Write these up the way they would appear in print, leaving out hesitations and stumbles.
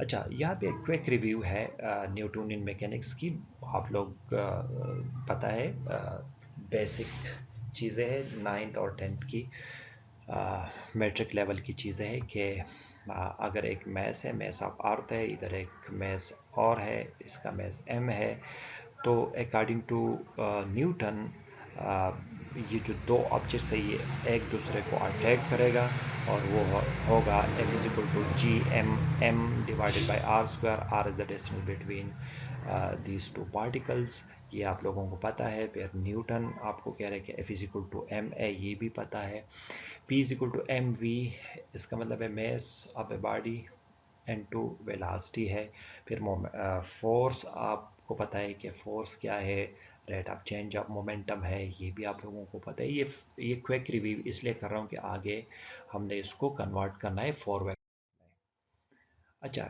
अच्छा, यहाँ पे एक क्विक रिव्यू है न्यूटोनियन मैकेनिक्स की। आप लोग पता है बेसिक चीज़ें हैं, 9th और 10th की मैट्रिक लेवल की चीज़ें हैं कि अगर एक मैस है, मैस ऑफ अर्थ है, इधर एक मैस और है, इसका मैस m है, तो अकॉर्डिंग टू न्यूटन ये जो दो ऑब्जेक्ट्स है ये एक दूसरे को अट्रैक्ट करेगा और वो होगा F is equal to G M M divided by R square. R is the distance between these two particles, ये आप लोगों को पता है। फिर न्यूटन आपको कह रहे हैं कि F is equal to M है, ये भी पता है। P is equal to M V, इसका मतलब है mass of a body n2 velocity है। फिर फोर्स आपको पता है कि फोर्स क्या है, rate of change of momentum है, ये भी आप लोगों को पता है। ये क्विक रिव्यू इसलिए कर रहा हूँ कि आगे हमने इसको कन्वर्ट करना है फोर वेक्टर में। अच्छा,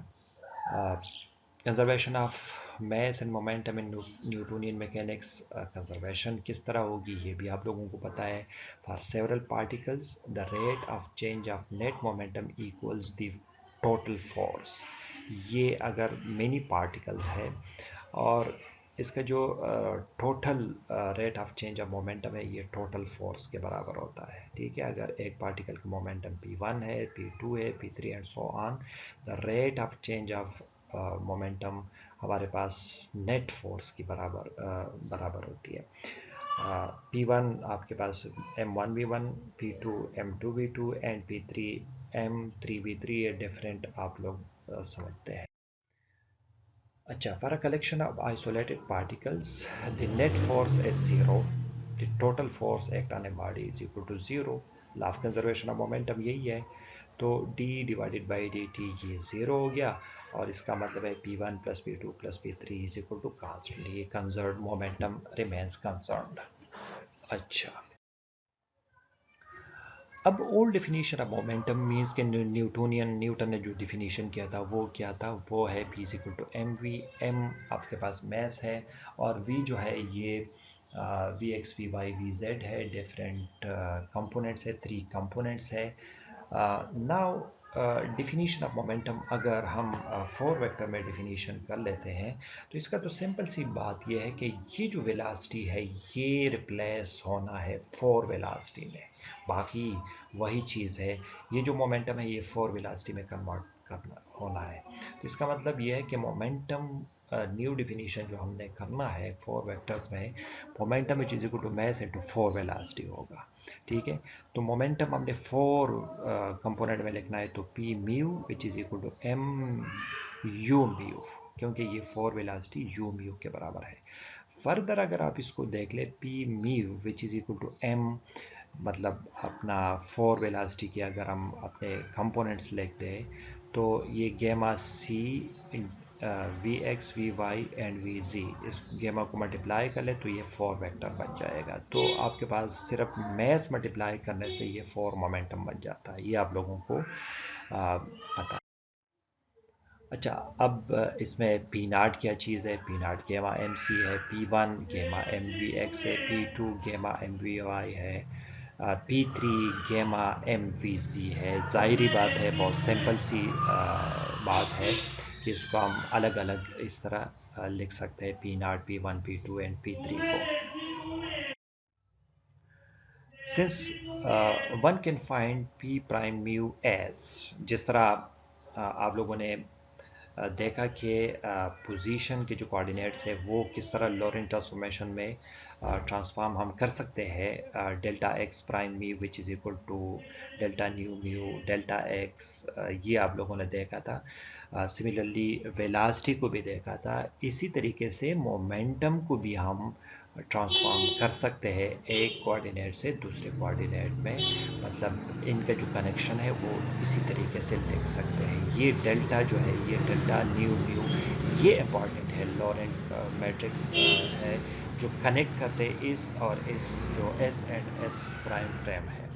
conservation of mass and momentum in Newtonian mechanics, conservation किस तरह होगी ये भी आप लोगों को पता है। For several particles the rate of change of net momentum equals the total force. ये अगर मेनी पार्टिकल्स है और इसका जो total rate of change of momentum है ये टोटल फोर्स के बराबर होता है। ठीक है, अगर एक पार्टिकल का मोमेंटम p1 है, p2 है, p3 and so on, the rate of change of momentum हमारे पास नेट फोर्स की बराबर होती है। P1 आपके पास m1v1, P2 m2v2 and P3 m3v3, ये डिफरेंट आप लोग समझते हैं। अच्छा, for a collection of isolated particles, the net force is zero. The total force act on a body is equal to zero. Law of conservation of momentum यही है। तो d divided by dt ये zero हो गया और इसका मतलब है p1 plus p2 plus p3 is equal to constant. ये कंजर्व्ड मोमेंटम रिमेन्स कंजर्व्ड। अच्छा, अब old definition of momentum means के न्यूटन ने जो डिफिनीशन किया था वो क्या था, वो है p is equal to M V. M आपके पास मैस है और v जो है ये V X V Y V Z है, डिफरेंट कंपोनेंट्स है, 3 कंपोनेंट्स है। नाउ डिफिनीशन ऑफ मोमेंटम अगर हम 4 वेक्टर में डिफिनीशन कर लेते हैं तो इसका तो सिंपल सी बात यह है कि ये जो वेलोसिटी है ये रिप्लेस होना है 4 वेलोसिटी में, बाकी वही चीज़ है। ये जो मोमेंटम है ये 4 वेलोसिटी में कन्वर्ट करना होना है। तो इसका मतलब ये है कि मोमेंटम न्यू डिफिनीशन जो हमने करना है 4 वेक्टर्स में, momentum is equal to mass into 4 velocity होगा। ठीक है, तो मोमेंटम हमने 4 कंपोनेंट में लिखना है, तो P mu which is equal to M U mu, क्योंकि ये 4 वेलोसिटी यू म्यू के बराबर है। फर्दर अगर आप इसको देख ले, P mu which is equal to M, मतलब अपना 4 वेलोसिटी के अगर हम अपने कंपोनेंट्स लिखते हैं तो ये gamma C V X V Y and V G, इस गेमा को मल्टीप्लाई कर ले तो ये 4 वेक्टर बन जाएगा। तो आपके पास सिर्फ मैस मल्टीप्लाई करने से ये 4 मोमेंटम बन जाता है, ये आप लोगों को पता है। अच्छा, अब इसमें पी नाट क्या चीज़ है, पी नाट गेमा एम सी है, P1 गेमा एम वी एक्स है, P2 गेमा एम वी वाई है, P3 गेमा एम वी जी है। ज़ाहिरी बात है, बहुत सिंपल सी बात है कि इसको हम अलग अलग इस तरह लिख सकते हैं, P naught P1 P2 and P3 को। Since one can find P prime mu as, जिस तरह आप लोगों ने देखा कि पोजीशन के जो कोऑर्डिनेट्स है वो किस तरह लॉरेंट ट्रांसफॉर्मेशन में ट्रांसफॉर्म हम कर सकते हैं, delta X prime mu which is equal to delta nu mu delta X, ये आप लोगों ने देखा था। सिमिलरली वेलासिटी को भी देखा था। इसी तरीके से मोमेंटम को भी हम ट्रांसफॉर्म कर सकते हैं एक कोऑर्डिनेट से दूसरे कोऑर्डिनेट में, मतलब इनका जो कनेक्शन है वो इसी तरीके से लिख सकते हैं। ये डेल्टा जो है, ये डेल्टा न्यू म्यू, ये इम्पॉर्टेंट है, लॉरेंट मैट्रिक्स है जो कनेक्ट करते हैं इस और इस, जो S and S prime frame है।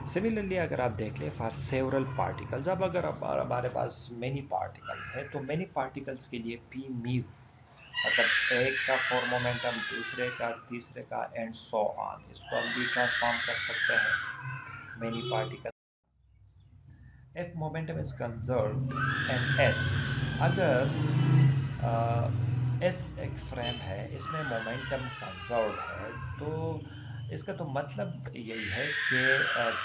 सिमिलरली अगर आप देख लें फॉर सेवरल पार्टिकल्स, अब अगर हमारे पास मेनी पार्टिकल्स है तो मेनी पार्टिकल्स के लिए पी म्यू, मतलब एक का फॉर मोमेंटम, दूसरे का, तीसरे का एंड सो ऑन, इसको हम भी ट्रांसफॉर्म कर सकते हैं many particle. if momentum is conserved and s, अगर एस एक फ्रेम है, इसमें मोमेंटम कंजर्व है, तो इसका तो मतलब यही है कि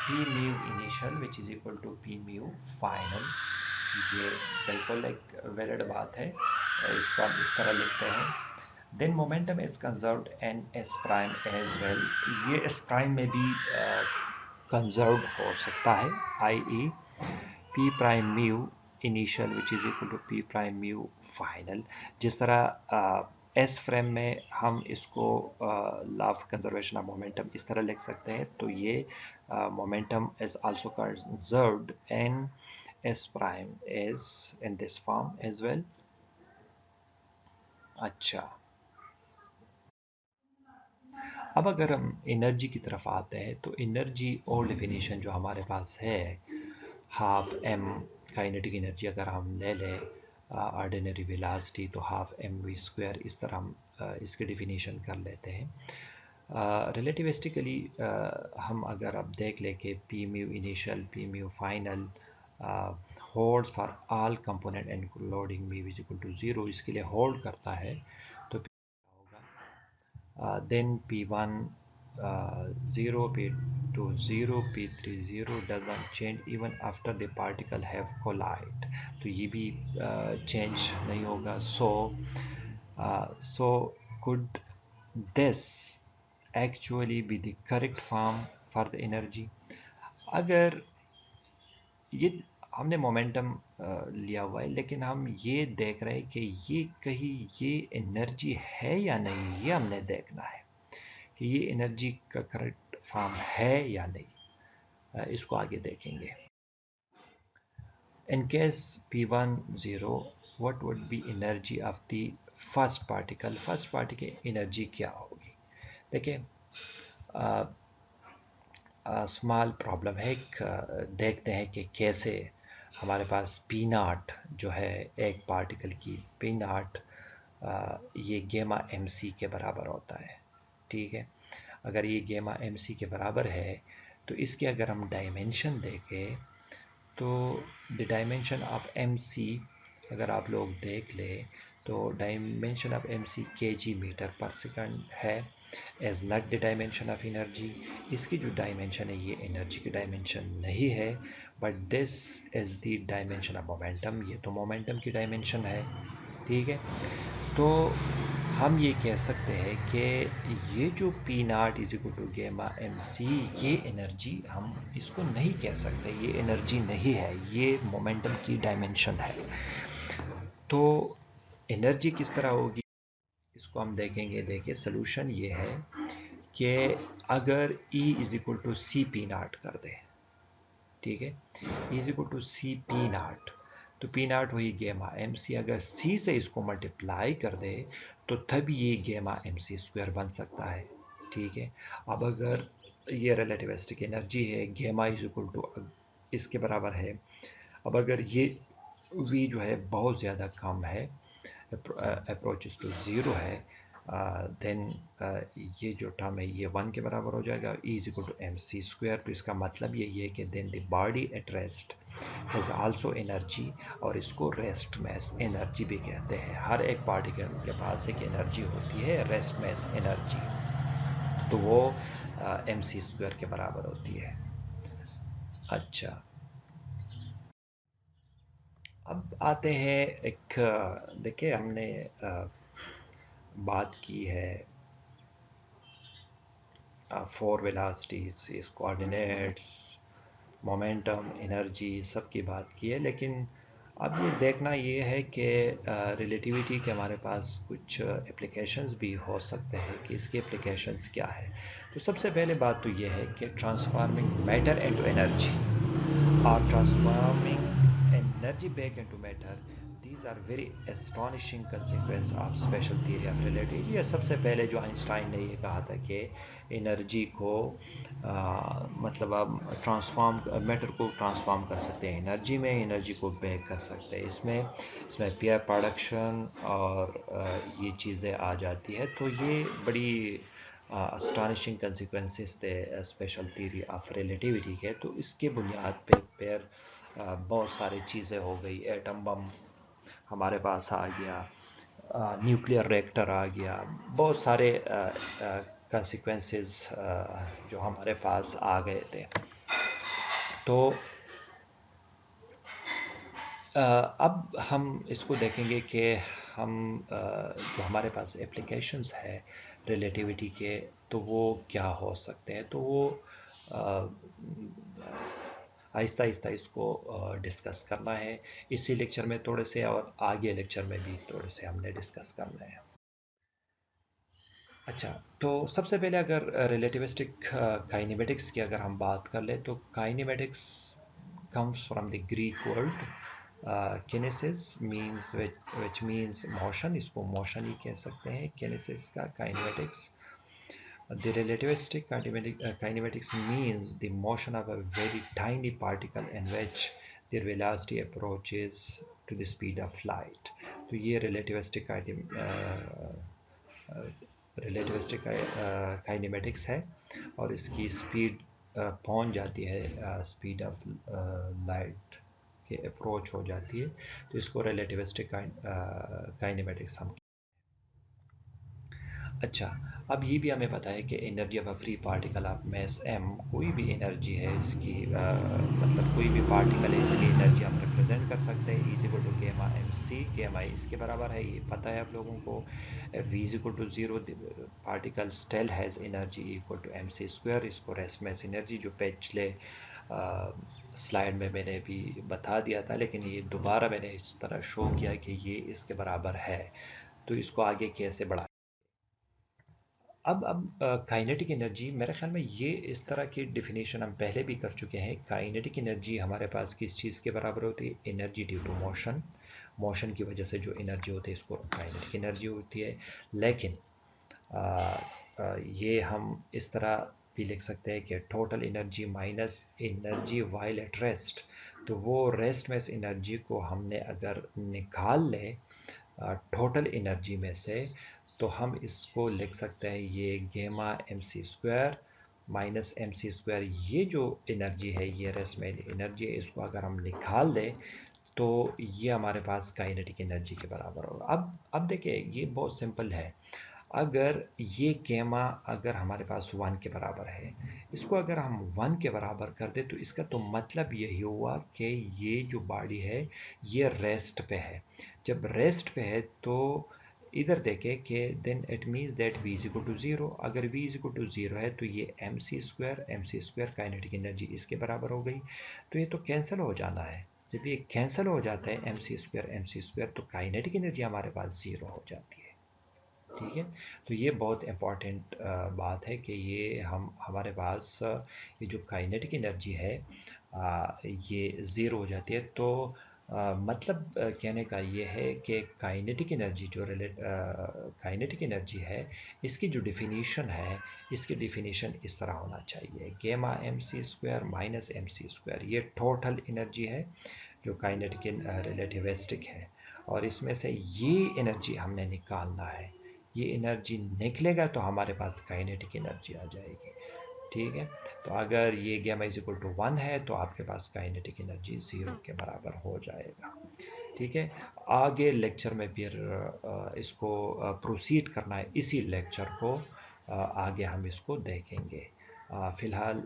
P mu initial which is equal to P mu final. ये बिल्कुल एक वैलिड बात है, इसको हम इस तरह लिखते हैं। Then momentum is conserved in S prime as well, ये एस प्राइम में भी कंजर्व्ड हो सकता है, I E P prime mu initial which is equal to P prime mu final. जिस तरह एस फ्रेम में हम इसको law of conservation of momentum इस तरह लिख सकते हैं, तो ये momentum is also conserved in S prime is in this form as well. अच्छा, अब अगर हम एनर्जी की तरफ आते हैं, तो एनर्जी और डेफिनेशन जो हमारे पास है, हाफ एम काइनेटिक एनर्जी अगर हम ले लें ऑर्डिनरी वेलोसिटी, तो हाफ एम वी स्क्वायर, इस तरह हम इसकी डेफिनेशन कर लेते हैं। रिलेटिविस्टिकली हम अगर अब देख लें कि P mu initial P mu final holds for all component including mu is equal to zero, इसके लिए होल्ड करता है, तो then P1 0, P2 0, P3 0 does not change even after the particle have collide, तो ये भी change नहीं होगा। So could this actually be the correct form for the energy? अगर ये हमने मोमेंटम लिया हुआ है, लेकिन हम ये देख रहे हैं कि ये कहीं ये एनर्जी है या नहीं, ये हमने देखना है कि ये एनर्जी का करेक्ट फॉर्म है या नहीं। इसको आगे देखेंगे। In case P1 0, what would be energy of the first particle? First particle energy क्या होगी? देखिए, स्मॉल प्रॉब्लम है, देखते हैं कि कैसे हमारे पास पी नाट जो है एक पार्टिकल की, पी नाट ये गेमा एम सी के बराबर होता है, ठीक है। अगर ये गेमा एम सी के बराबर है, तो इसके अगर हम डायमेंशन देखें, तो the dimension of M C अगर आप लोग देख लें, तो dimension of M C K G meter per second है, as not the dimension of energy. इसकी जो डायमेंशन है ये एनर्जी की डायमेंशन नहीं है, but this is the dimension of momentum, ये तो मोमेंटम की डायमेंशन है, ठीक है। तो हम ये कह सकते हैं कि ये जो P naught is equal to gamma M C, ये एनर्जी हम इसको नहीं कह सकते, ये एनर्जी नहीं है, ये मोमेंटम की डायमेंशन है। तो एनर्जी किस तरह होगी, इसको हम देखेंगे। देखिए, सोल्यूशन ये है कि अगर E is equal to C P naught कर दे, ठीक है, E is equal to C P naught, तो पी नाट वही गेमा एम सी, अगर सी से इसको मल्टीप्लाई कर दे, तो तभी ये गेमा एम सी स्क्वायर बन सकता है, ठीक है। अब अगर ये रिलेटिविस्टिक एनर्जी है, गेमा इज इक्वल टू इसके बराबर है, अब अगर ये वी जो है बहुत ज़्यादा कम है, अप्रोचेस टू ज़ीरो है, देन ये जो टर्म है ये 1 के बराबर हो जाएगा, E is equal to M C square. तो इसका मतलब यही है कि then the body at rest has also energy, और इसको रेस्ट मैस एनर्जी भी कहते हैं। हर एक पार्टिकल के पास एक एनर्जी होती है, रेस्ट मैस एनर्जी, तो वो एम सी स्क्वायर के बराबर होती है। अच्छा, अब आते हैं एक, देखिए हमने बात की है फोर वेलोसिटीज, इस कोऑर्डिनेट्स, मोमेंटम, एनर्जी, सब की बात की है, लेकिन अब ये देखना ये है कि रिलेटिविटी के हमारे पास कुछ एप्लीकेशंस भी हो सकते हैं कि इसके एप्लीकेशंस क्या है। तो सबसे पहले बात तो ये है कि transforming matter into energy or transforming energy back into matter, these are very astonishing consequence of special theory of relativity। या सबसे पहले जो आइंस्टाइन ने ये कहा था कि एनर्जी को मतलब आप ट्रांसफॉर्म, मैटर को ट्रांसफॉर्म कर सकते हैं एनर्जी में, एनर्जी को बैक कर सकते हैं, इसमें पेयर प्रोडक्शन और ये चीज़ें आ जाती है। तो ये बड़ी astonishing consequences थे स्पेशल थ्योरी ऑफ रिलेटिविटी के। तो इसके बुनियाद पे पेयर बहुत सारी चीज़ें हो गई, एटम बम हमारे पास आ गया, न्यूक्लियर रिएक्टर आ गया, बहुत सारे कंसिक्वेंसेस जो हमारे पास आ गए थे। तो अब हम इसको देखेंगे कि हम जो हमारे पास एप्लीकेशंस है रिलेटिविटी के, तो वो क्या हो सकते हैं। तो वो आहिस्ता आहिस्ता इसको डिस्कस करना है इसी लेक्चर में थोड़े से, और आगे लेक्चर में भी थोड़े से हमने डिस्कस करना है। अच्छा, तो सबसे पहले अगर रिलेटिविस्टिक काइनेमेटिक्स की अगर हम बात कर लें, तो kinematics comes from the Greek word kinesis means which means motion, इसको motion ही कह सकते हैं kinesis का kinematics. The relativistic kinematics means the motion of a very tiny particle in which their velocity approaches to the speed of light. तो ये relativistic kinematics है, और इसकी स्पीड पहुंच जाती है स्पीड ऑफ लाइट के अप्रोच हो जाती है, तो इसको रिलेटिविस्टिक काइनेमेटिक्स हम। अच्छा, अब ये भी हमें पता है कि energy of a free particle of mass m, कोई भी एनर्जी है इसकी, मतलब कोई भी पार्टिकल है इसकी एनर्जी हम रिप्रेजेंट कर सकते हैं is equal to gamma M सी। गेमा इसके बराबर है, ये पता है आप लोगों को। V is equal to zero, particle still has energy equal to M C square. इसको रेस्ट मास एनर्जी जो पिछले स्लाइड में मैंने भी बता दिया था, लेकिन ये दोबारा मैंने इस तरह शो किया कि ये इसके बराबर है। तो इसको आगे कैसे बढ़ा, अब काइनेटिक एनर्जी, मेरे ख्याल में ये इस तरह की डिफिनेशन हम पहले भी कर चुके हैं। काइनेटिक एनर्जी हमारे पास किस चीज़ के बराबर होती है? Energy due to motion, motion की वजह से जो एनर्जी होती है इसको काइनेटिक एनर्जी होती है। लेकिन आ, ये हम इस तरह भी लिख सकते हैं कि total energy minus energy while at rest. तो वो रेस्ट में इस एनर्जी को हमने अगर निकाल लें टोटल एनर्जी में से, तो हम इसको लिख सकते हैं ये gamma M C square minus M C square. ये जो एनर्जी है, ये रेस्ट में एनर्जी है, इसको अगर हम निकाल दें तो ये हमारे पास काइनेटिक एनर्जी के बराबर होगा। अब देखिए, ये बहुत सिंपल है। अगर ये गेमा अगर हमारे पास वन के बराबर है, इसको अगर हम वन के बराबर कर दे, तो इसका तो मतलब यही हुआ कि ये जो बॉडी है ये रेस्ट पे है। जब रेस्ट पे है तो इधर देखें कि then it means that v is equal to zero. अगर v is equal to zero है तो ये M C square kinetic energy इसके बराबर हो गई। तो ये तो कैंसिल हो जाना है। जब ये कैंसिल हो जाता है एम सी स्क्वायर, तो काइनेटिक एनर्जी हमारे पास ज़ीरो हो जाती है। ठीक है, तो ये बहुत इम्पॉर्टेंट बात है कि ये हमारे पास ये जो काइनेटिक एनर्जी है ये ज़ीरो हो जाती है। तो मतलब कहने का ये है कि काइनेटिक एनर्जी जो काइनेटिक एनर्जी है, इसकी जो डिफिनीशन है, इसकी डिफिनीशन इस तरह होना चाहिए, gamma M C square minus M C square. ये टोटल एनर्जी है जो काइनेटिक रिलेटिविस्टिक है, और इसमें से ये एनर्जी हमने निकालना है। ये एनर्जी निकलेगा तो हमारे पास काइनेटिक एनर्जी आ जाएगी। ठीक है, तो अगर ये गेमा इज इक्वल टू वन है तो आपके पास काइनेटिक एनर्जी ज़ीरो के बराबर हो जाएगा। ठीक है, आगे लेक्चर में फिर इसको प्रोसीड करना है, इसी लेक्चर को आगे हम इसको देखेंगे। फ़िलहाल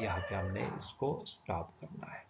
यहाँ पे हमने इसको स्टॉप करना है।